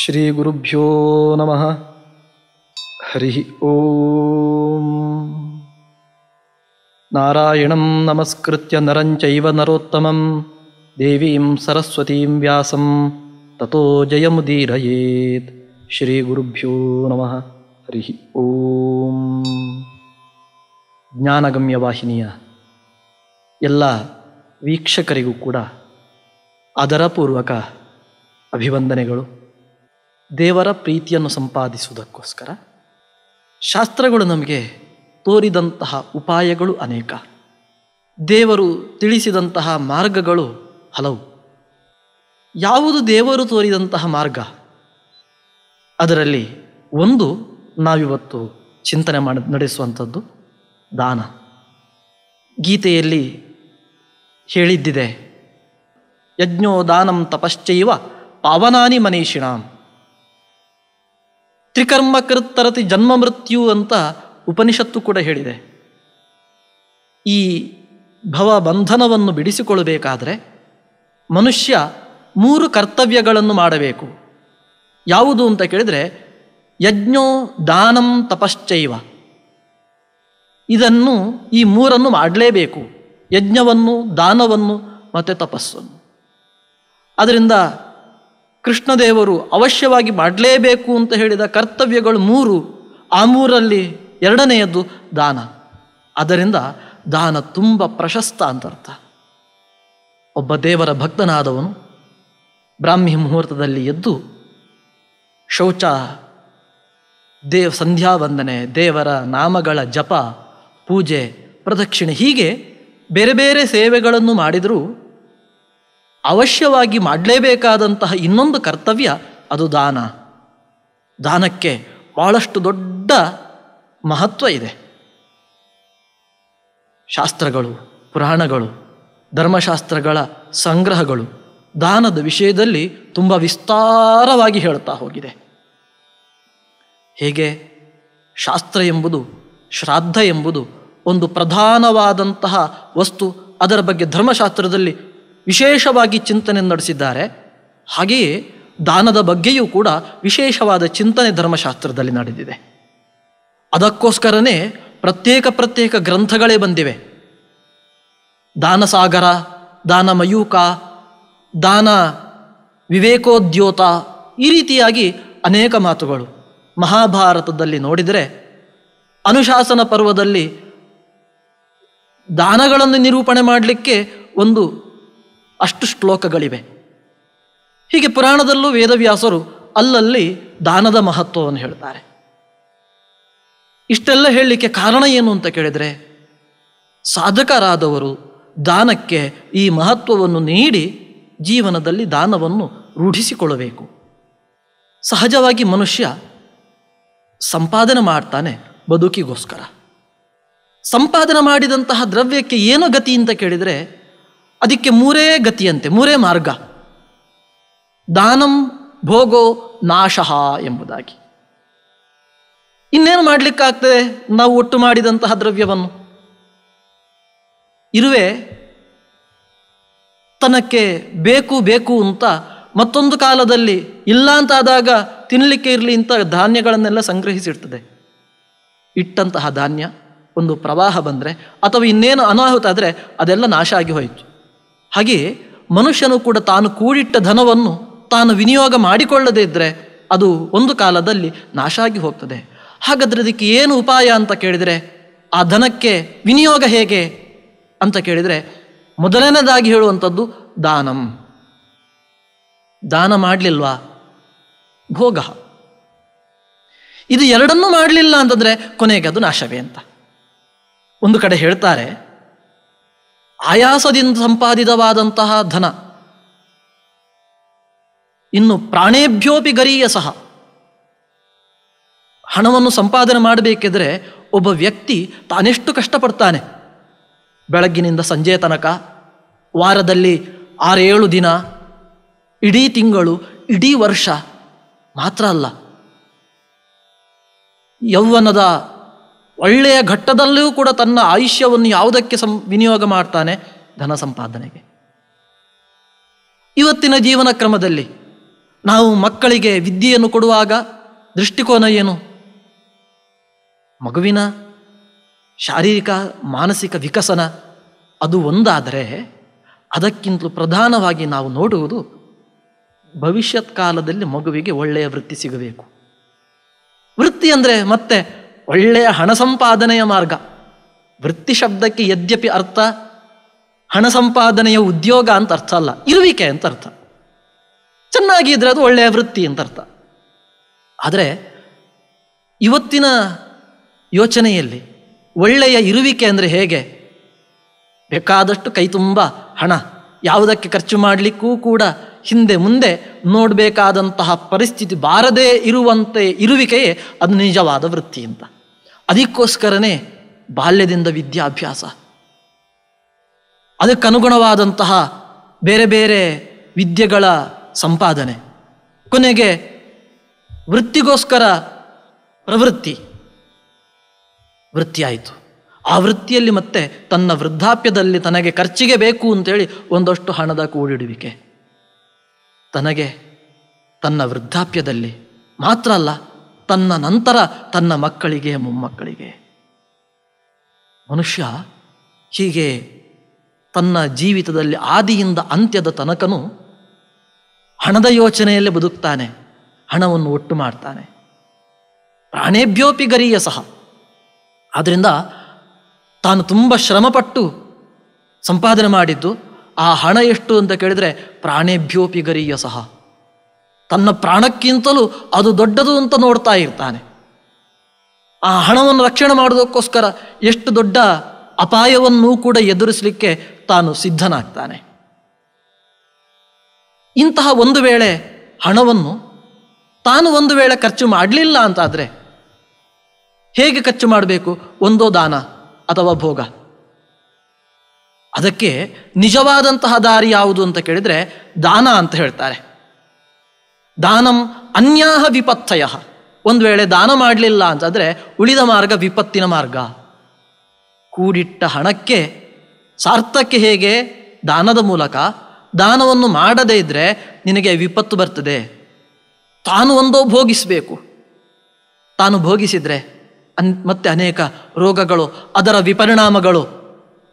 ಶ್ರೀ ಗುರುಭ್ಯೋ ನಮಃ. ಹರಿ ಓಂ. ನಾರಾಯಣಂ ನಮಸ್ಕೃತ್ಯ ನರಂ ಚೈವ ನರೋತ್ತಮಂ ದೇವೀಂ ಸರಸ್ವತೀಂ ವ್ಯಾಸಂ ತತೋ ಜಯಮುದೀರಯೇತ್. ಶ್ರೀ ಗುರುಭ್ಯೋ ನಮಃ. ಹರಿ ಓಂ. ಜ್ಞಾನಗಮ್ಯ ವಾಹಿನಿಯ ಎಲ್ಲ ವೀಕ್ಷಕರಿಗೂ ಕೂಡ ಆದರಪೂರ್ವಕ ಅಭಿವಂದನೆಗಳು. ದೇವರ ಪ್ರೀತಿಯನ್ನು ಸಂಪಾದಿಸುವುದಕ್ಕೋಸ್ಕರ ಶಾಸ್ತ್ರಗಳು ನಮಗೆ ತೋರಿದಂತಹ ಉಪಾಯಗಳು ಅನೇಕ, ದೇವರು ತಿಳಿಸಿದಂತಹ ಮಾರ್ಗಗಳು ಹಲವು. ಯಾವುದು ದೇವರು ತೋರಿದಂತಹ ಮಾರ್ಗ? ಅದರಲ್ಲಿ ಒಂದು ನಾವಿವತ್ತು ಚಿಂತನೆ ನಡೆಸುವಂಥದ್ದು ದಾನ. ಗೀತೆಯಲ್ಲಿ ಹೇಳಿದ್ದಿದೆ, ಯಜ್ಞೋ ದಾನಂ ತಪಶ್ಚೈವ ಪಾವನಾನಿ ಮನೀಷಿಣಾಂ. ತ್ರಿಕರ್ಮ ಕೃತ್ತರತಿ ಜನ್ಮ ಮೃತ್ಯು ಅಂತ ಉಪನಿಷತ್ತು ಕೂಡ ಹೇಳಿದೆ. ಈ ಭವ ಬಂಧನವನ್ನು ಬಿಡಿಸಿಕೊಳ್ಳಬೇಕಾದರೆ ಮನುಷ್ಯ 3 ಕರ್ತವ್ಯಗಳನ್ನು ಮಾಡಬೇಕು. ಯಾವುದು ಅಂತ ಕೇಳಿದರೆ ಯಜ್ಞೋ ದಾನಂ ತಪಶ್ಚೈವ. ಇದನ್ನು ಈ 3 ಮಾಡಲೇಬೇಕು, ಯಜ್ಞವನ್ನು, ದಾನವನ್ನು ಮತ್ತು ತಪಸ್ಸನ್ನು. ಅದರಿಂದ ಕೃಷ್ಣದೇವರು ಅವಶ್ಯವಾಗಿ ಮಾಡಲೇಬೇಕು ಅಂತ ಹೇಳಿದ ಕರ್ತವ್ಯಗಳು 3. ಆ 3ರಲ್ಲಿ 2ನೆಯದ್ದು ದಾನ. ಅದರಿಂದ ದಾನ ತುಂಬ ಪ್ರಶಸ್ತ ಅಂತರ್ಥ. ಒಬ್ಬ ದೇವರ ಭಕ್ತನಾದವನು ಬ್ರಾಹ್ಮಿ ಮುಹೂರ್ತದಲ್ಲಿ ಎದ್ದು ಶೌಚ, ಸಂಧ್ಯಾ ವಂದನೆ, ದೇವರ ನಾಮಗಳ ಜಪ, ಪೂಜೆ, ಪ್ರದಕ್ಷಿಣೆ, ಹೀಗೆ ಬೇರೆ ಬೇರೆ ಸೇವೆಗಳನ್ನು ಮಾಡಿದರೂ ಅವಶ್ಯವಾಗಿ ಮಾಡಲೇಬೇಕಾದಂತಹ ಇನ್ನೊಂದು ಕರ್ತವ್ಯ ಅದು ದಾನ. ದಾನಕ್ಕೆ ಬಹಳಷ್ಟು ದೊಡ್ಡ ಮಹತ್ವ ಇದೆ. ಶಾಸ್ತ್ರಗಳು, ಪುರಾಣಗಳು, ಧರ್ಮಶಾಸ್ತ್ರಗಳ ಸಂಗ್ರಹಗಳು ದಾನದ ವಿಷಯದಲ್ಲಿ ತುಂಬ ವಿಸ್ತಾರವಾಗಿ ಹೇಳ್ತಾ ಹೋಗಿದೆ. ಹೇಗೆ ಶಾಸ್ತ್ರ ಎಂಬುದು, ಶ್ರಾದ್ದ ಎಂಬುದು ಒಂದು ಪ್ರಧಾನವಾದಂತಹ ವಸ್ತು, ಅದರ ಬಗ್ಗೆ ಧರ್ಮಶಾಸ್ತ್ರದಲ್ಲಿ ವಿಶೇಷವಾಗಿ ಚಿಂತನೆ ನಡೆಸಿದ್ದಾರೆ. ಹಾಗೆಯೇ ದಾನದ ಬಗ್ಗೆಯೂ ಕೂಡ ವಿಶೇಷವಾದ ಚಿಂತನೆ ಧರ್ಮಶಾಸ್ತ್ರದಲ್ಲಿ ನಡೆದಿದೆ. ಅದಕ್ಕೋಸ್ಕರನೇ ಪ್ರತ್ಯೇಕ ಗ್ರಂಥಗಳೇ ಬಂದಿವೆ. ದಾನಸಾಗರ, ದಾನಮಯೂಕ, ದಾನ ವಿವೇಕೋದ್ಯೋತ, ಈ ರೀತಿಯಾಗಿ ಅನೇಕ ಮಾತುಗಳು. ಮಹಾಭಾರತದಲ್ಲಿ ನೋಡಿದರೆ ಅನುಶಾಸನ ಪರ್ವದಲ್ಲಿ ದಾನಗಳನ್ನು ನಿರೂಪಣೆ ಮಾಡಲಿಕ್ಕೆ ಅಷ್ಟು ಶ್ಲೋಕಗಳಿವೆ. ಹೀಗೆ ಪುರಾಣದಲ್ಲೂ ವೇದವ್ಯಾಸರು ಅಲ್ಲಲ್ಲಿ ದಾನದ ಮಹತ್ವವನ್ನು ಹೇಳ್ತಾರೆ. ಇಷ್ಟೆಲ್ಲ ಹೇಳಲಿಕ್ಕೆ ಕಾರಣ ಏನು ಅಂತ ಕೇಳಿದರೆ, ಸಾಧಕರಾದವರು ದಾನಕ್ಕೆ ಈ ಮಹತ್ವವನ್ನು ನೀಡಿ ಜೀವನದಲ್ಲಿ ದಾನವನ್ನು ರೂಢಿಸಿಕೊಳ್ಳಬೇಕು. ಸಹಜವಾಗಿ ಮನುಷ್ಯ ಸಂಪಾದನೆ ಮಾಡ್ತಾನೆ ಬದುಕಿಗೋಸ್ಕರ. ಸಂಪಾದನೆ ಮಾಡಿದಂತಹ ದ್ರವ್ಯಕ್ಕೆ ಏನು ಗತಿ ಅಂತ ಕೇಳಿದರೆ ಅದಕ್ಕೆ 3 ಗತಿಯಂತೆ, 3 ಮಾರ್ಗ. ದಾನಂ ಭೋಗೋ ನಾಶಃ ಎಂಬುದಾಗಿ. ಇನ್ನೇನು ಮಾಡಲಿಕ್ಕಾಗ್ತದೆ ನಾವು ಒಟ್ಟು ಮಾಡಿದಂತಹ ದ್ರವ್ಯವನ್ನು? ಇರುವೆ ತನಕ್ಕೆ ಬೇಕು ಅಂತ ಮತ್ತೊಂದು ಕಾಲದಲ್ಲಿ ಇಲ್ಲ ಅಂತಾದಾಗ ತಿನ್ನಲಿಕ್ಕೆ ಇರಲಿ ಅಂತ ಧಾನ್ಯಗಳನ್ನೆಲ್ಲ ಸಂಗ್ರಹಿಸಿಡ್ತದೆ. ಇಟ್ಟಂತಹ ಧಾನ್ಯ ಒಂದು ಪ್ರವಾಹ ಬಂದರೆ ಅಥವಾ ಇನ್ನೇನು ಅನಾಹುತ ಆದರೆ ಅದೆಲ್ಲ ನಾಶ ಆಗಿ ಹೋಯಿತು. ಹಾಗೆಯೇ ಮನುಷ್ಯನು ಕೂಡ ತಾನು ಕೂಡಿಟ್ಟ ಧನವನ್ನು ತಾನು ವಿನಿಯೋಗ ಮಾಡಿಕೊಳ್ಳದೇ ಇದ್ದರೆ ಅದು ಒಂದು ಕಾಲದಲ್ಲಿ ನಾಶ ಆಗಿ ಹೋಗ್ತದೆ. ಹಾಗಾದರೆ ಅದಕ್ಕೆ ಏನು ಉಪಾಯ ಅಂತ ಕೇಳಿದರೆ, ಆ ಧನಕ್ಕೆ ವಿನಿಯೋಗ ಹೇಗೆ ಅಂತ ಕೇಳಿದರೆ ಮೊದಲನೇದಾಗಿ ಹೇಳುವಂಥದ್ದು ದಾನಂ. ದಾನ ಮಾಡಲಿಲ್ವಾ ಭೋಗ. ಇದು ಎರಡನ್ನೂ ಮಾಡಲಿಲ್ಲ ಅಂತಂದರೆ ಕೊನೆಗೆ ಅದು ನಾಶವೇ ಅಂತ. ಒಂದು ಕಡೆ ಹೇಳ್ತಾರೆ, ಆಯಾಸದಿಂದ ಸಂಪಾದಿತವಾದಂತಹ ಧನ ಇನ್ನು ಪ್ರಾಣೇಭ್ಯೋಪಿ ಗರೀಯ ಸಹ. ಹಣವನ್ನು ಸಂಪಾದನೆ ಮಾಡಬೇಕಿದ್ರೆ ಒಬ್ಬ ವ್ಯಕ್ತಿ ತಾನೆಷ್ಟು ಕಷ್ಟಪಡ್ತಾನೆ. ಬೆಳಗ್ಗಿನಿಂದ ಸಂಜೆಯ ತನಕ, ವಾರದಲ್ಲಿ 6-7 ದಿನ, ಇಡೀ ತಿಂಗಳು, ಇಡೀ ವರ್ಷ ಮಾತ್ರ ಅಲ್ಲ, ಯೌವನದ ಒಳ್ಳೆಯ ಘಟ್ಟದಲ್ಲಿಯೂ ಕೂಡ ತನ್ನ ಆಯುಷ್ಯವನ್ನು ಯಾವುದಕ್ಕೆ ವಿನಿಯೋಗ ಮಾಡ್ತಾನೆ? ಧನ ಸಂಪಾದನೆಗೆ. ಇವತ್ತಿನ ಜೀವನ ಕ್ರಮದಲ್ಲಿ ನಾವು ಮಕ್ಕಳಿಗೆ ವಿದ್ಯೆಯನ್ನು ಕೊಡುವಾಗ ದೃಷ್ಟಿಕೋನ ಏನು? ಮಗುವಿನ ಶಾರೀರಿಕ ಮಾನಸಿಕ ವಿಕಸನ ಅದು ಒಂದಾದರೆ, ಅದಕ್ಕಿಂತಲೂ ಪ್ರಧಾನವಾಗಿ ನಾವು ನೋಡುವುದು ಭವಿಷ್ಯತ್ ಕಾಲದಲ್ಲಿ ಮಗುವಿಗೆ ಒಳ್ಳೆಯ ವೃತ್ತಿ ಸಿಗಬೇಕು. ವೃತ್ತಿ ಅಂದರೆ ಮತ್ತೆ ಒಳ್ಳೆಯ ಹಣ ಸಂಪಾದನೆಯ ಮಾರ್ಗ. ವೃತ್ತಿ ಶಬ್ದಕ್ಕೆ ಯದ್ಯಪಿ ಅರ್ಥ ಹಣ ಸಂಪಾದನೆಯ ಉದ್ಯೋಗ ಅಂತ ಅರ್ಥ ಅಲ್ಲ, ಇರುವಿಕೆ ಅಂತ ಅರ್ಥ. ಚೆನ್ನಾಗಿ ಇದ್ರೆ ಅದು ಒಳ್ಳೆಯ ವೃತ್ತಿ ಅಂತ ಅರ್ಥ. ಆದರೆ ಇವತ್ತಿನ ಯೋಚನೆಯಲ್ಲಿ ಒಳ್ಳೆಯ ಇರುವಿಕೆ ಅಂದರೆ ಹೇಗೆ? ಬೇಕಾದಷ್ಟು ಕೈ ತುಂಬ ಹಣ, ಯಾವುದಕ್ಕೆ ಖರ್ಚು ಮಾಡಲಿಕ್ಕೂ ಕೂಡ ಹಿಂದೆ ಮುಂದೆ ನೋಡಬೇಕಾದಂತಹ ಪರಿಸ್ಥಿತಿ ಬಾರದೇ ಇರುವಂತೆ ಇರುವಿಕೆಯೇ ಅದು ನಿಜವಾದ ವೃತ್ತಿ ಅಂತ. ಅದಕ್ಕೋಸ್ಕರನೇ ಬಾಲ್ಯದಿಂದ ವಿದ್ಯಾಭ್ಯಾಸ, ಅದಕ್ಕನುಗುಣವಾದಂತಹ ಬೇರೆ ಬೇರೆ ವಿದ್ಯೆಗಳ ಸಂಪಾದನೆ, ಕೊನೆಗೆ ವೃತ್ತಿಗೋಸ್ಕರ ಪ್ರವೃತ್ತಿ, ವೃತ್ತಿಯಾಯಿತು. ಆ ವೃತ್ತಿಯಲ್ಲಿ ಮತ್ತೆ ತನ್ನ ವೃದ್ಧಾಪ್ಯದಲ್ಲಿ ತನಗೆ ಖರ್ಚಿಗೆ ಬೇಕು ಅಂತೇಳಿ ಒಂದಷ್ಟು ಹಣದ ಕೂಡಿಡುವಿಕೆ, ತನಗೆ ತನ್ನ ವೃದ್ಧಾಪ್ಯದಲ್ಲಿ ಮಾತ್ರ ಅಲ್ಲ, ತನ್ನ ನಂತರ ತನ್ನ ಮಕ್ಕಳಿಗೆ ಮೊಮ್ಮಕ್ಕಳಿಗೆ. ಮನುಷ್ಯ ಹೀಗೆ ತನ್ನ ಜೀವಿತದಲ್ಲಿ ಆದಿಯಿಂದ ಅಂತ್ಯದ ತನಕನೂ ಹಣದ ಯೋಚನೆಯಲ್ಲೇ ಬದುಕ್ತಾನೆ, ಹಣವನ್ನು ಒಟ್ಟು ಮಾಡ್ತಾನೆ. ಪ್ರಾಣೇಭ್ಯೋಪಿ ಗರೀಯ ಸಹ. ಆದ್ದರಿಂದ ತಾನು ತುಂಬ ಶ್ರಮಪಟ್ಟು ಸಂಪಾದನೆ ಮಾಡಿದ್ದು ಆ ಹಣ ಎಷ್ಟು ಅಂತ ಕೇಳಿದರೆ ಪ್ರಾಣೇಭ್ಯೋಪಿ ಗರೀಯ ಸಹ, ತನ್ನ ಪ್ರಾಣಕ್ಕಿಂತಲೂ ಅದು ದೊಡ್ಡದು ಅಂತ ನೋಡ್ತಾ ಇರ್ತಾನೆ. ಆ ಹಣವನ್ನು ರಕ್ಷಣೆ ಮಾಡೋದಕ್ಕೋಸ್ಕರ ಎಷ್ಟು ದೊಡ್ಡ ಅಪಾಯವನ್ನೂ ಕೂಡ ಎದುರಿಸಲಿಕ್ಕೆ ತಾನು ಸಿದ್ಧನಾಗ್ತಾನೆ. ಇಂತಹ ಒಂದು ವೇಳೆ ಹಣವನ್ನು ತಾನು ಒಂದು ವೇಳೆ ಖರ್ಚು ಮಾಡಲಿಲ್ಲ ಅಂತಾದರೆ ಹೇಗೆ ಖರ್ಚು ಮಾಡಬೇಕು? ಒಂದೋ ದಾನ ಅಥವಾ ಭೋಗ. ಅದಕ್ಕೆ ನಿಜವಾದಂತಹ ದಾರಿ ಯಾವುದು ಅಂತ ಕೇಳಿದರೆ ದಾನ ಅಂತ ಹೇಳ್ತಾರೆ. ದಾನಂ ಅನ್ಯಾಹ ವಿಪತ್ತಯ. ಒಂದು ವೇಳೆ ದಾನ ಮಾಡಲಿಲ್ಲ ಅಂತಂದರೆ ಉಳಿದ ಮಾರ್ಗ ವಿಪತ್ತಿನ ಮಾರ್ಗ. ಕೂಡಿಟ್ಟ ಹಣಕ್ಕೆ ಸಾರ್ಥಕ್ಕೆ ಹೇಗೆ? ದಾನದ ಮೂಲಕ. ದಾನವನ್ನು ಮಾಡದೇ ಇದ್ದರೆ ನಿನಗೆ ವಿಪತ್ತು ಬರ್ತದೆ. ತಾನು ಒಂದೋ ಭೋಗಿಸಬೇಕು. ತಾನು ಭೋಗಿಸಿದರೆ ಮತ್ತೆ ಅನೇಕ ರೋಗಗಳು, ಅದರ ವಿಪರಿಣಾಮಗಳು,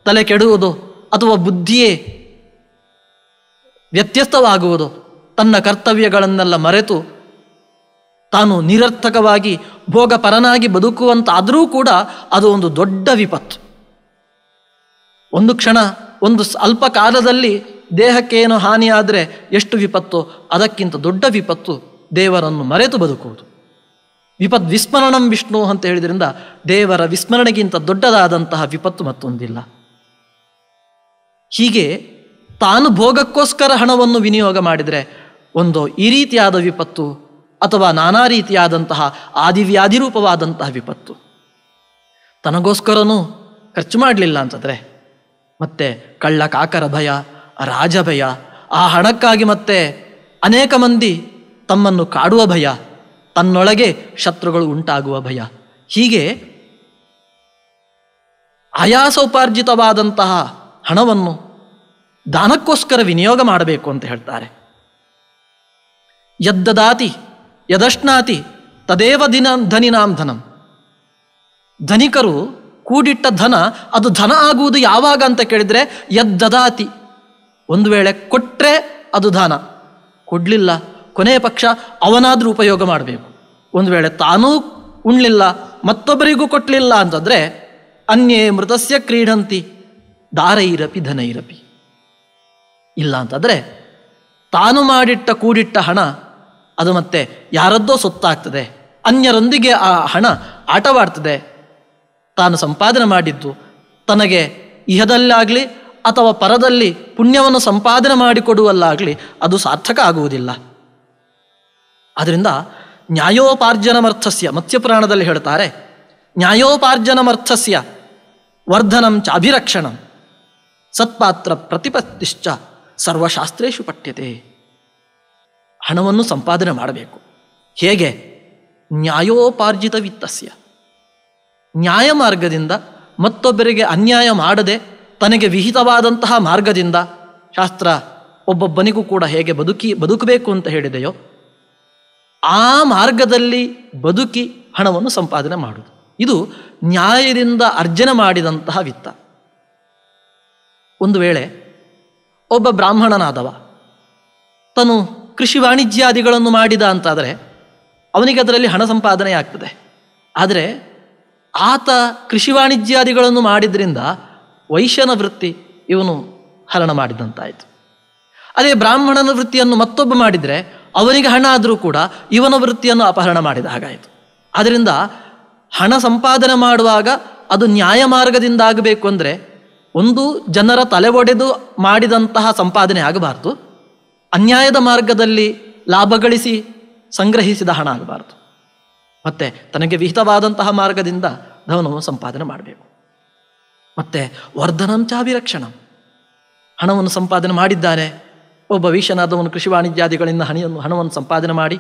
ತಲೆ ಕೆಡುವುದು ಅಥವಾ ಬುದ್ಧಿಯೇ ವ್ಯತ್ಯಸ್ತವಾಗುವುದು, ತನ್ನ ಕರ್ತವ್ಯಗಳನ್ನೆಲ್ಲ ಮರೆತು ತಾನು ನಿರರ್ಥಕವಾಗಿ ಭೋಗಪರನಾಗಿ ಬದುಕುವಂತಾದರೂ ಕೂಡ ಅದು ಒಂದು ದೊಡ್ಡ ವಿಪತ್ತು. ಒಂದು ಕ್ಷಣ, ಒಂದು ಅಲ್ಪ ಕಾಲದಲ್ಲಿ ದೇಹಕ್ಕೇನು ಹಾನಿಯಾದರೆ ಎಷ್ಟು ವಿಪತ್ತು, ಅದಕ್ಕಿಂತ ದೊಡ್ಡ ವಿಪತ್ತು ದೇವರನ್ನು ಮರೆತು ಬದುಕುವುದು. ವಿಪತ್ ವಿಸ್ಮರಣಂ ವಿಷ್ಣು ಅಂತ ಹೇಳಿದ್ರಿಂದ ದೇವರ ವಿಸ್ಮರಣೆಗಿಂತ ದೊಡ್ಡದಾದಂತಹ ವಿಪತ್ತು ಮತ್ತೊಂದಿಲ್ಲ. ಹೀಗೆ ತಾನು ಭೋಗಕ್ಕೋಸ್ಕರ ಹಣವನ್ನು ವಿನಿಯೋಗ ಮಾಡಿದರೆ ಒಂದು ಈ ರೀತಿಯಾದ ವಿಪತ್ತು ಅಥವಾ ನಾನಾ ರೀತಿಯಾದಂತಹ ಆದಿವ್ಯಾಧಿರೂಪವಾದಂತಹ ವಿಪತ್ತು. ತನಗೋಸ್ಕರನೂ ಖರ್ಚು ಮಾಡಲಿಲ್ಲ ಅಂತಂದರೆ ಮತ್ತೆ ಕಳ್ಳ ಕಾಕರ ಭಯ, ರಾಜಭಯ, ಆ ಹಣಕ್ಕಾಗಿ ಮತ್ತೆ ಅನೇಕ ಮಂದಿ ತಮ್ಮನ್ನು ಕಾಡುವ ಭಯ, ತನ್ನೊಳಗೆ ಶತ್ರುಗಳು ಉಂಟಾಗುವ ಭಯ. ಹೀಗೆ ಆಯಾಸೋಪಾರ್ಜಿತವಾದಂತಹ ಹಣವನ್ನು ದಾನಕ್ಕೋಸ್ಕರ ವಿನಿಯೋಗ ಮಾಡಬೇಕು ಅಂತ ಹೇಳ್ತಾರೆ. ಯದ್ದದಾತಿ ಯದಶ್ನಾತಿ ತದೇವ ಧನಿನಾಂ ಧನಂ. ಧನಿಕರು ಕೂಡಿಟ್ಟ ಧನ ಅದು ಧನ ಆಗುವುದು ಯಾವಾಗ ಅಂತ ಕೇಳಿದರೆ ಯದ್ದದಾತಿ. ಒಂದು ವೇಳೆ ಕೊಟ್ಟರೆ ಅದು ದಾನ, ಕೊಡಲಿಲ್ಲ ಕೊನೆಯ ಪಕ್ಷ ಅವನಾದರೂ ಉಪಯೋಗ ಮಾಡಬೇಕು. ಒಂದು ವೇಳೆ ತಾನೂ ಉಣ್ಲಿಲ್ಲ ಮತ್ತೊಬ್ಬರಿಗೂ ಕೊಟ್ಟಲಿಲ್ಲ ಅಂತಂದರೆ ಅನ್ಯೇ ಮೃತಸ್ಯ ಕ್ರೀಡಂತಿ ದಾರೈರಪಿ ಧನೈರಪಿ. ಇಲ್ಲ ಅಂತಂದರೆ ತಾನು ಮಾಡಿಟ್ಟ ಕೂಡಿಟ್ಟ ಹಣ ಅದು ಮತ್ತೆ ಯಾರದ್ದೋ ಸೊತ್ತಾಗ್ತದೆ, ಅನ್ಯರೊಂದಿಗೆ ಆ ಹಣ ಆಟವಾಡ್ತದೆ. ತಾನು ಸಂಪಾದನೆ ಮಾಡಿದ್ದು ತನಗೆ ಇಹದಲ್ಲಾಗಲಿ ಅಥವಾ ಪರದಲ್ಲಿ ಪುಣ್ಯವನ್ನು ಸಂಪಾದನೆ ಮಾಡಿಕೊಡುವಲ್ಲಾಗಲಿ ಅದು ಸಾರ್ಥಕ ಆಗುವುದಿಲ್ಲ. ಆದ್ದರಿಂದ ನ್ಯಾಯೋಪಾರ್ಜನಮರ್ಥಸ್ಯ, ಮತ್ಸ್ಯಪುರಾಣದಲ್ಲಿ ಹೇಳ್ತಾರೆ, ನ್ಯಾಯೋಪಾರ್ಜನಮರ್ಥಸ್ಯ ವರ್ಧನಂ ಚಾಭಿರಕ್ಷಣಂ ಸತ್ಪಾತ್ರ ಪ್ರತಿಪತ್ತಿಶ್ಚ ಸರ್ವಶಾಸ್ತ್ರೇಷು ಪಠ್ಯತೆ. ಹಣವನ್ನು ಸಂಪಾದನೆ ಮಾಡಬೇಕು. ಹೇಗೆ? ನ್ಯಾಯೋಪಾರ್ಜಿತ ವಿತ್ತಸ್ಯ, ನ್ಯಾಯ ಮಾರ್ಗದಿಂದ, ಮತ್ತೊಬ್ಬರಿಗೆ ಅನ್ಯಾಯ ಮಾಡದೆ ತನಗೆ ವಿಹಿತವಾದಂತಹ ಮಾರ್ಗದಿಂದ. ಶಾಸ್ತ್ರ ಒಬ್ಬೊಬ್ಬನಿಗೂ ಕೂಡ ಹೇಗೆ ಬದುಕಬೇಕು ಅಂತ ಹೇಳಿದೆಯೋ ಆ ಮಾರ್ಗದಲ್ಲಿ ಬದುಕಿ ಹಣವನ್ನು ಸಂಪಾದನೆ ಮಾಡುವುದು. ಇದು ನ್ಯಾಯದಿಂದ ಅರ್ಜನೆ ಮಾಡಿದಂತಹ ವಿತ್ತ. ಒಂದು ವೇಳೆ ಒಬ್ಬ ಬ್ರಾಹ್ಮಣನಾದವ ತನು ಕೃಷಿ ವಾಣಿಜ್ಯಾದಿಗಳನ್ನು ಮಾಡಿದ ಅಂತಾದರೆ ಅವನಿಗೆ ಅದರಲ್ಲಿ ಹಣ ಸಂಪಾದನೆ ಆಗ್ತದೆ. ಆದರೆ ಆತ ಕೃಷಿ ವಾಣಿಜ್ಯಾದಿಗಳನ್ನು ಮಾಡಿದ್ರಿಂದ ವೈಶ್ಯನ ವೃತ್ತಿ ಇವನು ಹರಣ ಮಾಡಿದಂತಾಯಿತು. ಅದೇ ಬ್ರಾಹ್ಮಣನ ವೃತ್ತಿಯನ್ನು ಮತ್ತೊಬ್ಬ ಮಾಡಿದರೆ ಅವನಿಗೆ ಹಣ ಆದರೂ ಕೂಡ ಇವನ ವೃತ್ತಿಯನ್ನು ಅಪಹರಣ ಮಾಡಿದ ಹಾಗಾಯಿತು. ಆದ್ದರಿಂದ ಹಣ ಸಂಪಾದನೆ ಮಾಡುವಾಗ ಅದು ನ್ಯಾಯ ಮಾರ್ಗದಿಂದ ಆಗಬೇಕು ಅಂದರೆ ಒಂದು ಜನರ ತಲೆ ಒಡೆದು ಮಾಡಿದಂತಹ ಸಂಪಾದನೆ ಆಗಬಾರ್ದು, ಅನ್ಯಾಯದ ಮಾರ್ಗದಲ್ಲಿ ಲಾಭ ಗಳಿಸಿ ಸಂಗ್ರಹಿಸಿದ ಹಣ ಆಗಬಾರ್ದು. ಮತ್ತು ತನಗೆ ವಿಹಿತವಾದಂತಹ ಮಾರ್ಗದಿಂದ ಧನವನ್ನು ಸಂಪಾದನೆ ಮಾಡಬೇಕು. ಮತ್ತು ವರ್ಧನಂಚಾಭಿರಕ್ಷಣಂ, ಹಣವನ್ನು ಸಂಪಾದನೆ ಮಾಡಿದ್ದಾನೆ ಒಬ್ಬ ವೈಶ್ಯನಾದವನು ಕೃಷಿ ವಾಣಿಜ್ಯಾದಿಗಳಿಂದ ಹಣವನ್ನು ಸಂಪಾದನೆ ಮಾಡಿ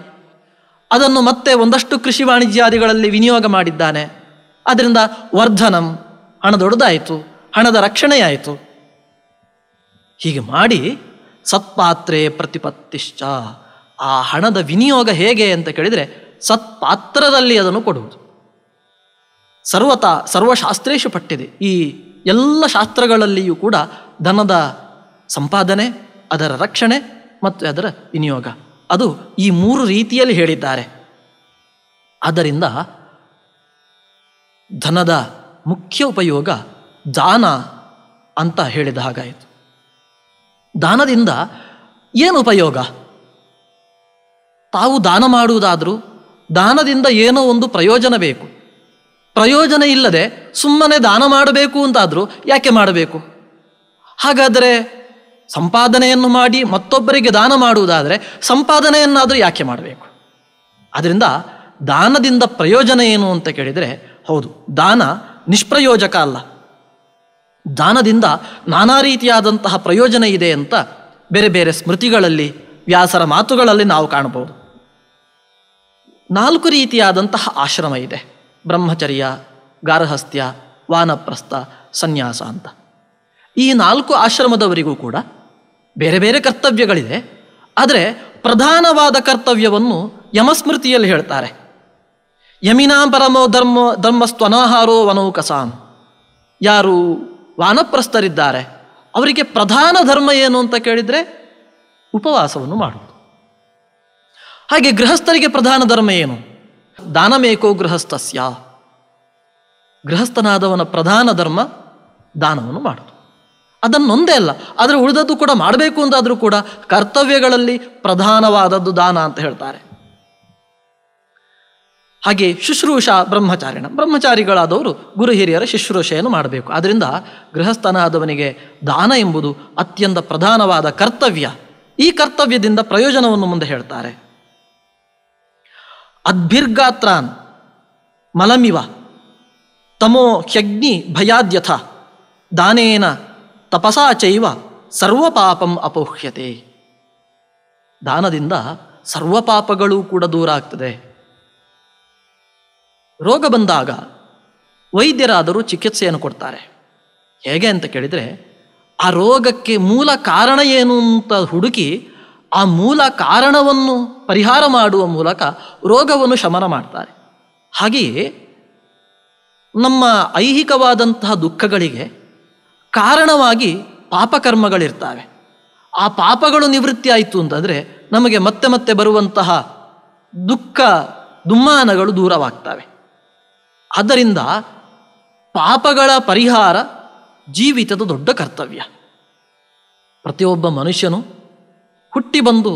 ಅದನ್ನು ಮತ್ತೆ ಒಂದಷ್ಟು ಕೃಷಿ ವಾಣಿಜ್ಯಾದಿಗಳಲ್ಲಿ ವಿನಿಯೋಗ ಮಾಡಿದ್ದಾನೆ. ಆದ್ದರಿಂದ ವರ್ಧನಂ, ಹಣ ದೊಡ್ಡದಾಯಿತು, ಹಣದ ರಕ್ಷಣೆಯಾಯಿತು. ಹೀಗೆ ಮಾಡಿ ಸತ್ಪಾತ್ರೆ ಪ್ರತಿಪತ್ತಿಶ್ಚ, ಆ ಹಣದ ವಿನಿಯೋಗ ಹೇಗೆ ಅಂತ ಕೇಳಿದರೆ ಸತ್ಪಾತ್ರದಲ್ಲಿ ಅದನ್ನು ಕೊಡುವುದು. ಸರ್ವಶಾಸ್ತ್ರೇಶು ಪಟ್ಟಿದೆ, ಈ ಎಲ್ಲ ಶಾಸ್ತ್ರಗಳಲ್ಲಿಯೂ ಕೂಡ ಧನದ ಸಂಪಾದನೆ, ಅದರ ರಕ್ಷಣೆ ಮತ್ತು ಅದರ ವಿನಿಯೋಗ, ಅದು ಈ 3 ರೀತಿಯಲ್ಲಿ ಹೇಳಿದ್ದಾರೆ. ಆದ್ದರಿಂದ ಧನದ ಮುಖ್ಯ ಉಪಯೋಗ ದಾನ ಅಂತ ಹೇಳಿದ ಹಾಗಾಯಿತು. ದಾನದಿಂದ ಏನು ಉಪಯೋಗ? ತಾವು ದಾನ ಮಾಡುವುದಾದರೂ ದಾನದಿಂದ ಏನೋ ಒಂದು ಪ್ರಯೋಜನ ಬೇಕು. ಪ್ರಯೋಜನ ಇಲ್ಲದೆ ಸುಮ್ಮನೆ ದಾನ ಮಾಡಬೇಕು ಅಂತಾದರೂ ಯಾಕೆ ಮಾಡಬೇಕು? ಹಾಗಾದರೆ ಸಂಪಾದನೆಯನ್ನು ಮಾಡಿ ಮತ್ತೊಬ್ಬರಿಗೆ ದಾನ ಮಾಡುವುದಾದರೆ ಸಂಪಾದನೆಯನ್ನಾದರೂ ಯಾಕೆ ಮಾಡಬೇಕು? ಅದರಿಂದ ದಾನದಿಂದ ಪ್ರಯೋಜನ ಏನು ಅಂತ ಕೇಳಿದರೆ, ಹೌದು, ದಾನ ನಿಷ್ಪ್ರಯೋಜಕ ಅಲ್ಲ. ದಾನದಿಂದ ನಾನಾ ರೀತಿಯಾದಂತಹ ಪ್ರಯೋಜನ ಇದೆ ಅಂತ ಬೇರೆ ಬೇರೆ ಸ್ಮೃತಿಗಳಲ್ಲಿ, ವ್ಯಾಸರ ಮಾತುಗಳಲ್ಲಿ ನಾವು ಕಾಣಬಹುದು. 4 ರೀತಿಯಾದಂತಹ ಆಶ್ರಮ ಇದೆ: ಬ್ರಹ್ಮಚರ್ಯ, ಗಾರ್ಹಸ್ಥ್ಯ, ವಾನಪ್ರಸ್ಥ, ಸನ್ಯಾಸ ಅಂತ. ಈ 4 ಆಶ್ರಮದವರಿಗೂ ಕೂಡ ಬೇರೆ ಬೇರೆ ಕರ್ತವ್ಯಗಳಿದೆ. ಆದರೆ ಪ್ರಧಾನವಾದ ಕರ್ತವ್ಯವನ್ನು ಯಮಸ್ಮೃತಿಯಲ್ಲಿ ಹೇಳ್ತಾರೆ. ಯಮಿನಾಂ ಪರಮೋ ಧರ್ಮಸ್ತ್ವನಾಹಾರೋ ವನೌಕಸಾಂ. ಯಾರು ವಾನಪ್ರಸ್ಥರಿದ್ದಾರೆ ಅವರಿಗೆ ಪ್ರಧಾನ ಧರ್ಮ ಏನು ಅಂತ ಕೇಳಿದರೆ ಉಪವಾಸವನ್ನು ಮಾಡುವುದು. ಹಾಗೆ ಗೃಹಸ್ಥರಿಗೆ ಪ್ರಧಾನ ಧರ್ಮ ಏನು? ದಾನಮೇಕೋ ಗೃಹಸ್ಥಸ್ಯ. ಗೃಹಸ್ಥನಾದವನ ಪ್ರಧಾನ ಧರ್ಮ ದಾನವನ್ನು ಮಾಡುವುದು. ಅದನ್ನೊಂದೇ ಅಲ್ಲ, ಆದರೆ ಉಳಿದದ್ದು ಕೂಡ ಮಾಡಬೇಕು ಅಂತಾದರೂ ಕೂಡ ಕರ್ತವ್ಯಗಳಲ್ಲಿ ಪ್ರಧಾನವಾದದ್ದು ದಾನ ಅಂತ ಹೇಳ್ತಾರೆ. ಹಾಗೆ ಶುಶ್ರೂಷಾ ಬ್ರಹ್ಮಚಾರಿಣ, ಬ್ರಹ್ಮಚಾರಿಗಳಾದವರು ಗುರು ಹಿರಿಯರ ಶುಶ್ರೂಷೆಯನ್ನು ಮಾಡಬೇಕು. ಆದ್ದರಿಂದ ಗೃಹಸ್ಥನಾದವನಿಗೆ ದಾನ ಎಂಬುದು ಅತ್ಯಂತ ಪ್ರಧಾನವಾದ ಕರ್ತವ್ಯ. ಈ ಕರ್ತವ್ಯದಿಂದ ಪ್ರಯೋಜನವನ್ನು ಮುಂದೆ ಹೇಳ್ತಾರೆ. ಅದ್ಭಿರ್ಗಾತ್ರಾನ್ ಮಲಮಿವ ತಮೋ ಹ್ಯಗ್ನಿ ಭಯಾದ್ಯಥ ದಾನೇನ ತಪಸಾ ಚೈವ ಸರ್ವಪಾಪಂ ಅಪೋಹ್ಯತೆ. ದಾನದಿಂದ ಸರ್ವಪಾಪಗಳೂ ಕೂಡ ದೂರ ಆಗ್ತದೆ. ರೋಗ ಬಂದಾಗ ವೈದ್ಯರಾದರೂ ಚಿಕಿತ್ಸೆಯನ್ನು ಕೊಡ್ತಾರೆ. ಹೇಗೆ ಅಂತ ಕೇಳಿದರೆ, ಆ ರೋಗಕ್ಕೆ ಮೂಲ ಕಾರಣ ಏನು ಅಂತ ಹುಡುಕಿ ಆ ಮೂಲ ಕಾರಣವನ್ನು ಪರಿಹಾರ ಮಾಡುವ ಮೂಲಕ ರೋಗವನ್ನು ಶಮನ ಮಾಡ್ತಾರೆ. ಹಾಗೆಯೇ ನಮ್ಮ ಐಹಿಕವಾದಂತಹ ದುಃಖಗಳಿಗೆ ಕಾರಣವಾಗಿ ಪಾಪಕರ್ಮಗಳಿರ್ತವೆ. ಆ ಪಾಪಗಳು ನಿವೃತ್ತಿ ಆಯಿತು ಅಂತಂದರೆ ನಮಗೆ ಮತ್ತೆ ಮತ್ತೆ ಬರುವಂತಹ ದುಃಖ ದುಮ್ಮಾನಗಳು ದೂರವಾಗ್ತವೆ. ಆದ್ದರಿಂದ ಪಾಪಗಳ ಪರಿಹಾರ ಜೀವಿತದ ದೊಡ್ಡ ಕರ್ತವ್ಯ. ಪ್ರತಿಯೊಬ್ಬ ಮನುಷ್ಯನು ಹುಟ್ಟಿ ಬಂದು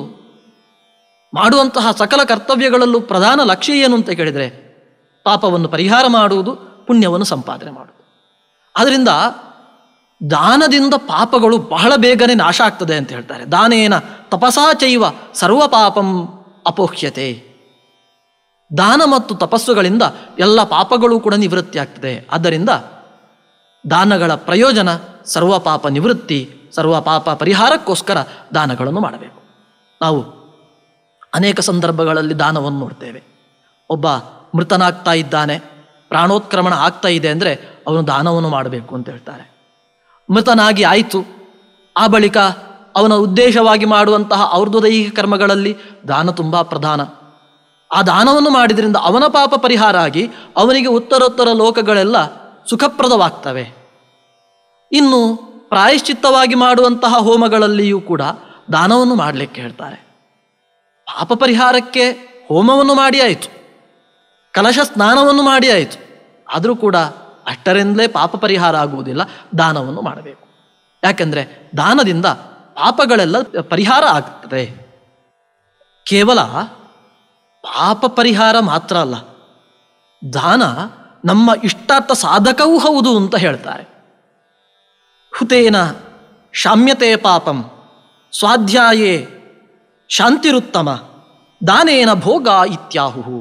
ಮಾಡುವಂತಹ ಸಕಲ ಕರ್ತವ್ಯಗಳಲ್ಲೂ ಪ್ರಧಾನ ಲಕ್ಷ್ಯ ಏನು ಅಂತ ಕೇಳಿದರೆ ಪಾಪವನ್ನು ಪರಿಹಾರ ಮಾಡುವುದು, ಪುಣ್ಯವನ್ನು ಸಂಪಾದನೆ ಮಾಡುವುದು. ಆದ್ದರಿಂದ ದಾನದಿಂದ ಪಾಪಗಳು ಬಹಳ ಬೇಗನೆ ನಾಶ ಆಗ್ತದೆ ಅಂತ ಹೇಳ್ತಾರೆ. ದಾನೇನ ತಪಸಾ ಚೈವ ಸರ್ವ ಪಾಪಂ ಅಪೋಹ್ಯತೆ. ದಾನ ಮತ್ತು ತಪಸ್ಸುಗಳಿಂದ ಎಲ್ಲ ಪಾಪಗಳು ಕೂಡ ನಿವೃತ್ತಿ ಆಗ್ತದೆ. ಆದ್ದರಿಂದ ದಾನಗಳ ಪ್ರಯೋಜನ ಸರ್ವಪಾಪ ನಿವೃತ್ತಿ, ಸರ್ವಪಾಪ ಪರಿಹಾರಕ್ಕೋಸ್ಕರ ದಾನಗಳನ್ನು ಮಾಡಬೇಕು. ನಾವು ಅನೇಕ ಸಂದರ್ಭಗಳಲ್ಲಿ ದಾನವನ್ನು ನೋಡ್ತೇವೆ. ಒಬ್ಬ ಮೃತನಾಗ್ತಾ ಇದ್ದಾನೆ, ಪ್ರಾಣೋತ್ಕ್ರಮಣ ಆಗ್ತಾ ಇದೆ ಅಂದರೆ ಅವನು ದಾನವನ್ನು ಮಾಡಬೇಕು ಅಂತ ಹೇಳ್ತಾರೆ. ಮೃತನಾಗಿ ಆಯಿತು, ಆ ಬಳಿಕ ಅವನ ಉದ್ದೇಶವಾಗಿ ಮಾಡುವಂತಹ ಔರ್ಧ್ವದೈಹಿಕ ಕರ್ಮಗಳಲ್ಲಿ ದಾನ ತುಂಬ ಪ್ರಧಾನ. ಆ ದಾನವನ್ನು ಮಾಡಿದ್ರಿಂದ ಅವನ ಪಾಪ ಪರಿಹಾರ ಆಗಿ ಅವನಿಗೆ ಉತ್ತರೋತ್ತರ ಲೋಕಗಳೆಲ್ಲ ಸುಖಪ್ರದವಾಗ್ತವೆ. ಇನ್ನು ಪ್ರಾಯಶ್ಚಿತ್ತವಾಗಿ ಮಾಡುವಂತಹ ಹೋಮಗಳಲ್ಲಿಯೂ ಕೂಡ ದಾನವನ್ನು ಮಾಡಲಿಕ್ಕೆ ಹೇಳ್ತಾರೆ. ಪಾಪ ಪರಿಹಾರಕ್ಕೆ ಹೋಮವನ್ನು ಮಾಡಿ ಆಯಿತು, ಕಲಶ ಸ್ನಾನವನ್ನು ಮಾಡಿ ಆಯಿತು, ಆದರೂ ಕೂಡ ಅಷ್ಟರಿಂದಲೇ ಪಾಪ ಪರಿಹಾರ ಆಗುವುದಿಲ್ಲ, ದಾನವನ್ನು ಮಾಡಬೇಕು. ಯಾಕೆಂದರೆ ದಾನದಿಂದ ಪಾಪಗಳೆಲ್ಲ ಪರಿಹಾರ ಆಗ್ತದೆ. ಕೇವಲ ಪಾಪ ಪರಿಹಾರ ಮಾತ್ರ ಅಲ್ಲ, ದಾನ ನಮ್ಮ ಇಷ್ಟಾರ್ಥ ಸಾಧಕವೂ ಹೌದು ಅಂತ ಹೇಳ್ತಾರೆ. ಹುತೇನ ಶಾಮ್ಯತೆ ಪಾಪಂ ಸ್ವಾಧ್ಯಾಯೇ ಶಾಂತಿರುತ್ತಮ ದಾನೇನ ಭೋಗ ಇತ್ಯಾಹುಹು.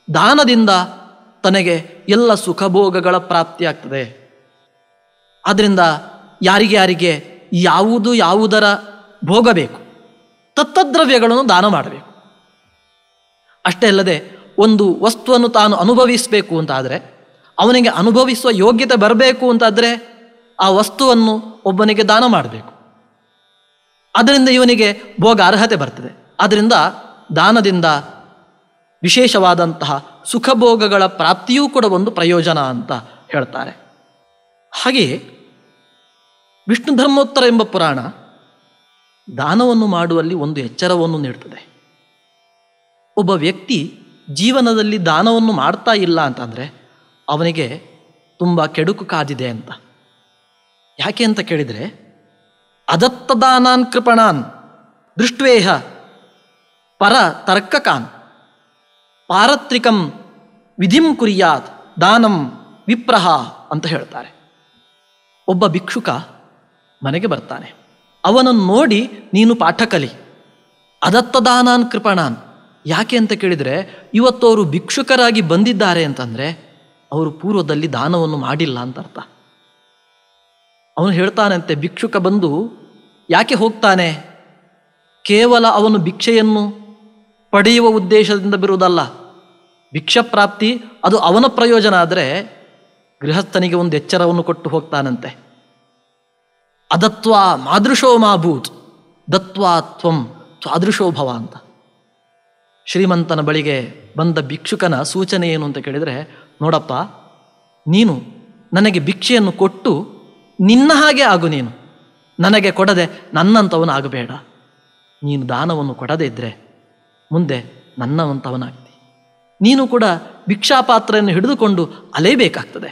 ದಾನದಿಂದ ತನಗೆ ಎಲ್ಲ ಸುಖಭೋಗಗಳ ಪ್ರಾಪ್ತಿಯಾಗ್ತದೆ. ಆದ್ದರಿಂದ ಯಾರಿಗೆ ಯಾವುದರ ಭೋಗ ಬೇಕು ತತ್ತದ್ರವ್ಯಗಳನ್ನು ದಾನ ಮಾಡಬೇಕು. ಅಷ್ಟೇ ಅಲ್ಲದೆ ಒಂದು ವಸ್ತುವನ್ನು ತಾನು ಅನುಭವಿಸಬೇಕು ಅಂತಾದರೆ, ಅವನಿಗೆ ಅನುಭವಿಸುವ ಯೋಗ್ಯತೆ ಬರಬೇಕು ಅಂತಾದರೆ ಆ ವಸ್ತುವನ್ನು ಒಬ್ಬನಿಗೆ ದಾನ ಮಾಡಬೇಕು. ಅದರಿಂದ ಇವನಿಗೆ ಭೋಗ ಅರ್ಹತೆ ಬರ್ತದೆ. ಆದ್ದರಿಂದ ದಾನದಿಂದ ವಿಶೇಷವಾದಂತಹ ಸುಖಭೋಗಗಳ ಪ್ರಾಪ್ತಿಯೂ ಕೂಡ ಒಂದು ಪ್ರಯೋಜನ ಅಂತ ಹೇಳ್ತಾರೆ. ಹಾಗೆಯೇ ವಿಷ್ಣು ಧರ್ಮೋತ್ತರ ಎಂಬ ಪುರಾಣ ದಾನವನ್ನು ಮಾಡುವಲ್ಲಿ ಒಂದು ಎಚ್ಚರವನ್ನು ನೀಡ್ತದೆ. ಒಬ್ಬ ವ್ಯಕ್ತಿ ಜೀವನದಲ್ಲಿ ದಾನವನ್ನು ಮಾಡ್ತಾ ಇಲ್ಲ ಅಂತಂದರೆ ಅವನಿಗೆ ತುಂಬ ಕೆಡುಕು ಕಾದಿದೆ ಅಂತ. ಯಾಕೆ ಅಂತ ಕೇಳಿದರೆ, ಅದತ್ತದಾನಾನ್ ಕೃಪಣಾನ್ ದೃಷ್ಟ್ವೇಹ ಪರ ತರ್ಕಕಾನ್ ಪಾರತ್ರಿಕಂ ವಿಧಿಂ ಕುರ್ಯಾತ್ ದಾನಂ ವಿಪ್ರಹ ಅಂತ ಹೇಳ್ತಾರೆ. ಒಬ್ಬ ಭಿಕ್ಷುಕ ಮನೆಗೆ ಬರ್ತಾನೆ, ಅವನನ್ನು ನೋಡಿ ನೀನು ಪಾಠ ಕಲಿ. ಅದತ್ತದಾನಾನ್ ಕೃಪಣಾನ್ ಯಾಕೆ ಅಂತ ಕೇಳಿದರೆ, ಇವತ್ತು ಅವರು ಭಿಕ್ಷುಕರಾಗಿ ಬಂದಿದ್ದಾರೆ ಅಂತಂದರೆ ಅವರು ಪೂರ್ವದಲ್ಲಿ ದಾನವನ್ನು ಮಾಡಿಲ್ಲ ಅಂತ ಅರ್ಥ. ಅವನು ಹೇಳ್ತಾನಂತೆ, ಭಿಕ್ಷುಕ ಬಂದು ಯಾಕೆ ಹೋಗ್ತಾನೆ? ಕೇವಲ ಅವನು ಭಿಕ್ಷೆಯನ್ನು ಪಡೆಯುವ ಉದ್ದೇಶದಿಂದ ಬಿರುವುದಲ್ಲ. ಭಿಕ್ಷಾಪ್ರಾಪ್ತಿ ಅದು ಅವನ ಪ್ರಯೋಜನ ಆದರೆ ಗೃಹಸ್ಥನಿಗೆ ಒಂದು ಎಚ್ಚರವನ್ನು ಕೊಟ್ಟು ಹೋಗ್ತಾನಂತೆ. ಅದತ್ವಾ ಮಾದೃಶೋ ಮಾಭೂತ್ ದತ್ವಾ ತ್ವಂ ತ್ವಾದೃಶೋ ಭವ ಅಂತ. ಶ್ರೀಮಂತನ ಬಳಿಗೆ ಬಂದ ಭಿಕ್ಷುಕನ ಸೂಚನೆ ಏನು ಅಂತ ಕೇಳಿದರೆ, ನೋಡಪ್ಪ, ನೀನು ನನಗೆ ಭಿಕ್ಷೆಯನ್ನು ಕೊಟ್ಟು ನಿನ್ನ ಹಾಗೆ ಆಗು, ನೀನು ನನಗೆ ಕೊಡದೆ ನನ್ನಂಥವನು ಆಗಬೇಡ. ನೀನು ದಾನವನ್ನು ಕೊಡದೇ ಇದ್ದರೆ ಮುಂದೆ ನನ್ನವಂಥವನಾಗ್ತಿ. ನೀನು ಕೂಡ ಭಿಕ್ಷಾಪಾತ್ರೆಯನ್ನು ಹಿಡಿದುಕೊಂಡು ಅಲೇಬೇಕಾಗ್ತದೆ.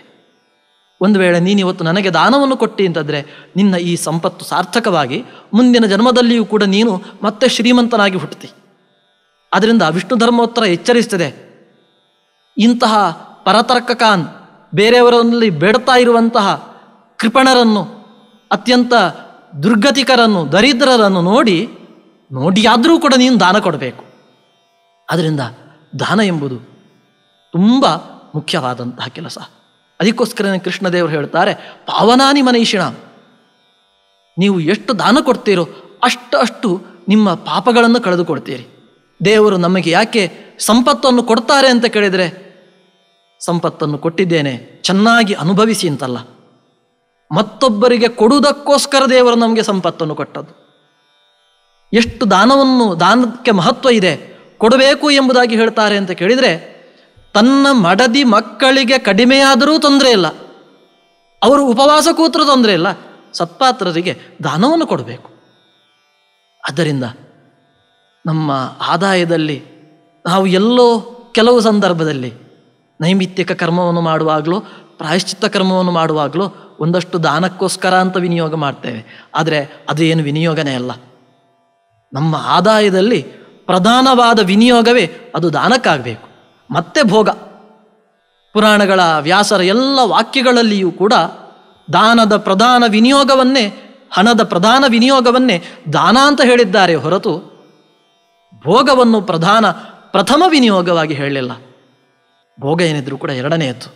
ಒಂದು ವೇಳೆ ನೀನಿವತ್ತು ನನಗೆ ದಾನವನ್ನು ಕೊಟ್ಟಿ ಅಂತಂದರೆ ನಿನ್ನ ಈ ಸಂಪತ್ತು ಸಾರ್ಥಕವಾಗಿ ಮುಂದಿನ ಜನ್ಮದಲ್ಲಿಯೂ ಕೂಡ ನೀನು ಮತ್ತೆ ಶ್ರೀಮಂತನಾಗಿ ಹುಟ್ಟುತ್ತಿ. ಆದ್ದರಿಂದ ವಿಷ್ಣು ಧರ್ಮೋತ್ತರ ಎಚ್ಚರಿಸ್ತದೆ, ಇಂತಹ ಪರತರ್ಕಕಾನ್ ಬೇರೆಯವರಲ್ಲಿ ಬೇಡ್ತಾ ಇರುವಂತಹ ಕೃಪಣರನ್ನು, ಅತ್ಯಂತ ದುರ್ಗತಿಕರನ್ನು, ದರಿದ್ರರನ್ನು ನೋಡಿಯಾದರೂ ಕೂಡ ನೀನು ದಾನ ಕೊಡಬೇಕು. ಆದ್ದರಿಂದ ದಾನ ಎಂಬುದು ತುಂಬ ಮುಖ್ಯವಾದಂತಹ ಕೆಲಸ. ಅದಕ್ಕೋಸ್ಕರನೇ ಕೃಷ್ಣದೇವರು ಹೇಳ್ತಾರೆ, ಪಾವನಾನಿ ಮನೀಷಿಣ, ನೀವು ಎಷ್ಟು ದಾನ ಕೊಡ್ತೀರೋ ಅಷ್ಟು ನಿಮ್ಮ ಪಾಪಗಳನ್ನು ಕಳೆದುಕೊಡ್ತೀರಿ. ದೇವರು ನಮಗೆ ಯಾಕೆ ಸಂಪತ್ತನ್ನು ಕೊಡ್ತಾರೆ ಅಂತ ಕೇಳಿದರೆ, ಸಂಪತ್ತನ್ನು ಕೊಟ್ಟಿದ್ದೇನೆ ಚೆನ್ನಾಗಿ ಅನುಭವಿಸಿ ಅಂತಲ್ಲ, ಮತ್ತೊಬ್ಬರಿಗೆ ಕೊಡುವುದಕ್ಕೋಸ್ಕರ ದೇವರು ನಮಗೆ ಸಂಪತ್ತನ್ನು ಕೊಟ್ಟದ್ದು. ಎಷ್ಟು ದಾನಕ್ಕೆ ಮಹತ್ವ ಇದೆ, ಕೊಡಬೇಕು ಎಂಬುದಾಗಿ ಹೇಳ್ತಾರೆ ಅಂತ ಕೇಳಿದರೆ, ತನ್ನ ಮಡದಿ ಮಕ್ಕಳಿಗೆ ಕಡಿಮೆಯಾದರೂ ತೊಂದರೆ ಇಲ್ಲ, ಅವರು ಉಪವಾಸ ಕೂತರೂ ತೊಂದರೆ ಇಲ್ಲ, ಸತ್ಪಾತ್ರರಿಗೆ ದಾನವನ್ನು ಕೊಡಬೇಕು. ಆದ್ದರಿಂದ ನಮ್ಮ ಆದಾಯದಲ್ಲಿ ನಾವು ಎಲ್ಲೋ ಕೆಲವು ಸಂದರ್ಭದಲ್ಲಿ ನೈಮಿತ್ತಿಕ ಕರ್ಮವನ್ನು ಮಾಡುವಾಗಲೋ ಪ್ರಾಯಶ್ಚಿತ್ತ ಕರ್ಮವನ್ನು ಮಾಡುವಾಗಲೋ ಒಂದಷ್ಟು ದಾನಕ್ಕೋಸ್ಕರ ಅಂತ ವಿನಿಯೋಗ ಮಾಡ್ತೇವೆ. ಆದರೆ ಅದು ಏನು ವಿನಿಯೋಗನೇ ಅಲ್ಲ. ನಮ್ಮ ಆದಾಯದಲ್ಲಿ ಪ್ರಧಾನವಾದ ವಿನಿಯೋಗವೇ ಅದು ದಾನಕ್ಕಾಗಬೇಕು. ಮತ್ತೆ ಭೋಗ. ಪುರಾಣಗಳ ವ್ಯಾಸರ ಎಲ್ಲ ವಾಕ್ಯಗಳಲ್ಲಿಯೂ ಕೂಡ ದಾನದ ಪ್ರಧಾನ ವಿನಿಯೋಗವನ್ನೇ, ಹಣದ ಪ್ರಧಾನ ವಿನಿಯೋಗವನ್ನೇ ದಾನ ಅಂತ ಹೇಳಿದ್ದಾರೆ ಹೊರತು ಭೋಗವನ್ನು ಪ್ರಥಮ ವಿನಿಯೋಗವಾಗಿ ಹೇಳಲಿಲ್ಲ. ಭೋಗ ಏನಿದ್ರೂ ಕೂಡ ಎರಡನೆಯದ್ದು.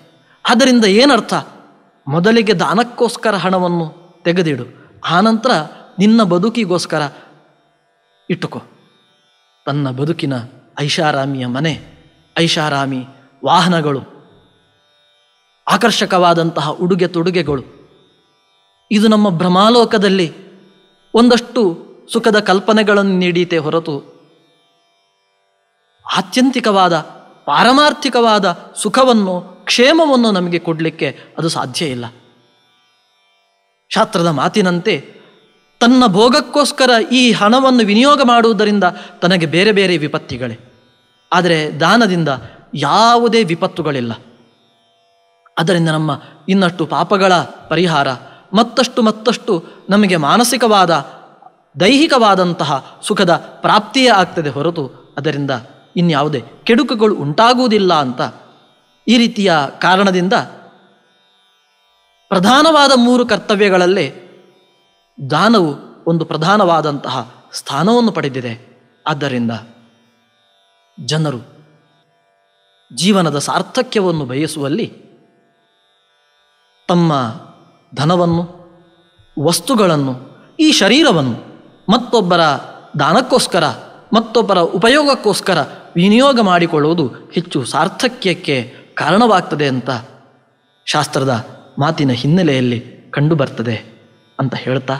ಆದ್ದರಿಂದ ಏನರ್ಥ? ಮೊದಲಿಗೆ ದಾನಕ್ಕೋಸ್ಕರ ಹಣವನ್ನು ತೆಗೆದಿಡು, ಆನಂತರ ನಿನ್ನ ಬದುಕಿಗೋಸ್ಕರ ಇಟ್ಟುಕೋ. ತನ್ನ ಬದುಕಿನ ಐಷಾರಾಮಿಯ ಮನೆ, ಐಷಾರಾಮಿ ವಾಹನಗಳು, ಆಕರ್ಷಕವಾದಂತಹ ಉಡುಗೆ ತೊಡುಗೆಗಳು, ಇದು ನಮ್ಮ ಭ್ರಮಾಲೋಕದಲ್ಲಿ ಒಂದಷ್ಟು ಸುಖದ ಕಲ್ಪನೆಗಳನ್ನು ನೀಡೀತೆ ಹೊರತು ಆತ್ಯಂತಿಕವಾದ ಪಾರಮಾರ್ಥಿಕವಾದ ಸುಖವನ್ನು ಕ್ಷೇಮವನ್ನು ನಮಗೆ ಕೊಡಲಿಕ್ಕೆ ಅದು ಸಾಧ್ಯ ಇಲ್ಲ. ಶಾಸ್ತ್ರದ ಮಾತಿನಂತೆ ತನ್ನ ಭೋಗಕ್ಕೋಸ್ಕರ ಈ ಹಣವನ್ನು ವಿನಿಯೋಗ ಮಾಡುವುದರಿಂದ ತನಗೆ ಬೇರೆ ಬೇರೆ ವಿಪತ್ತಿಗಳೇ, ಆದರೆ ದಾನದಿಂದ ಯಾವುದೇ ವಿಪತ್ತುಗಳಿಲ್ಲ. ಅದರಿಂದ ನಮ್ಮ ಇನ್ನಷ್ಟು ಪಾಪಗಳ ಪರಿಹಾರ, ಮತ್ತಷ್ಟು ನಮಗೆ ಮಾನಸಿಕವಾದ ದೈಹಿಕವಾದಂತಹ ಸುಖದ ಪ್ರಾಪ್ತಿಯೇ ಆಗ್ತದೆ ಹೊರತು ಅದರಿಂದ ಇನ್ಯಾವುದೇ ಕೆಡುಕುಗಳು ಉಂಟಾಗುವುದಿಲ್ಲ ಅಂತ ಈ ರೀತಿಯ ಕಾರಣದಿಂದ ಪ್ರಧಾನವಾದ 3 ಕರ್ತವ್ಯಗಳಲ್ಲೇ ದಾನವು ಒಂದು ಪ್ರಧಾನವಾದಂತಹ ಸ್ಥಾನವನ್ನು ಪಡೆದಿದೆ. ಆದ್ದರಿಂದ ಜನರು ಜೀವನದ ಸಾರ್ಥಕ್ಯವನ್ನು ಬಯಸುವಲ್ಲಿ ತಮ್ಮ ಧನವನ್ನು, ವಸ್ತುಗಳನ್ನು, ಈ ಶರೀರವನ್ನು ಮತ್ತೊಬ್ಬರ ದಾನಕ್ಕೋಸ್ಕರ, ಮತ್ತೊಬ್ಬರ ಉಪಯೋಗಕ್ಕೋಸ್ಕರ ವಿನಿಯೋಗ ಮಾಡಿಕೊಳ್ಳುವುದು ಹೆಚ್ಚು ಸಾರ್ಥಕ್ಯಕ್ಕೆ ಕಾರಣವಾಗ್ತದೆ ಅಂತ ಶಾಸ್ತ್ರದ ಮಾತಿನ ಹಿನ್ನೆಲೆಯಲ್ಲಿ ಕಂಡುಬರ್ತದೆ ಅಂತ ಹೇಳ್ತಾ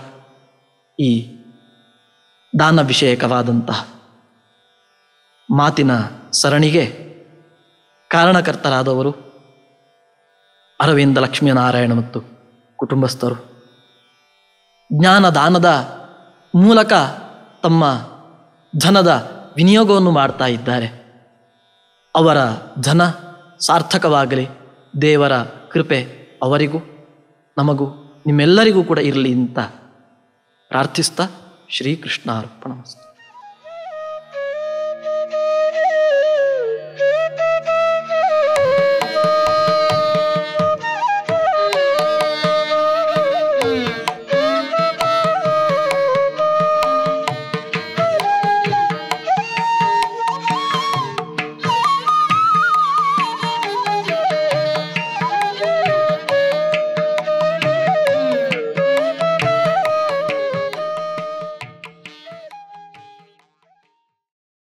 ಈ ದಾನ ವಿಷಯಕವಾದಂತಹ ಮಾತಿನ ಸರಣಿಗೆ ಕಾರಣಕರ್ತರಾದವರು ಅರವಿಂದ ಲಕ್ಷ್ಮೀನಾರಾಯಣ ಮತ್ತು ಕುಟುಂಬಸ್ಥರು. ಜ್ಞಾನದಾನದ ಮೂಲಕ ತಮ್ಮ ಧನದ ವಿನಿಯೋಗವನ್ನು ಮಾಡ್ತಾ ಇದ್ದಾರೆ. ಅವರ ಧನ ಸಾರ್ಥಕವಾಗಲಿ, ದೇವರ ಕೃಪೆ ಅವರಿಗೂ ನಮಗೂ ನಿಮ್ಮೆಲ್ಲರಿಗೂ ಕೂಡ ಇರಲಿ ಅಂತ ಪ್ರಾರ್ಥಿಸ್ತಾ ಶ್ರೀಕೃಷ್ಣಾರ್ಪಣಮಸ್ತು.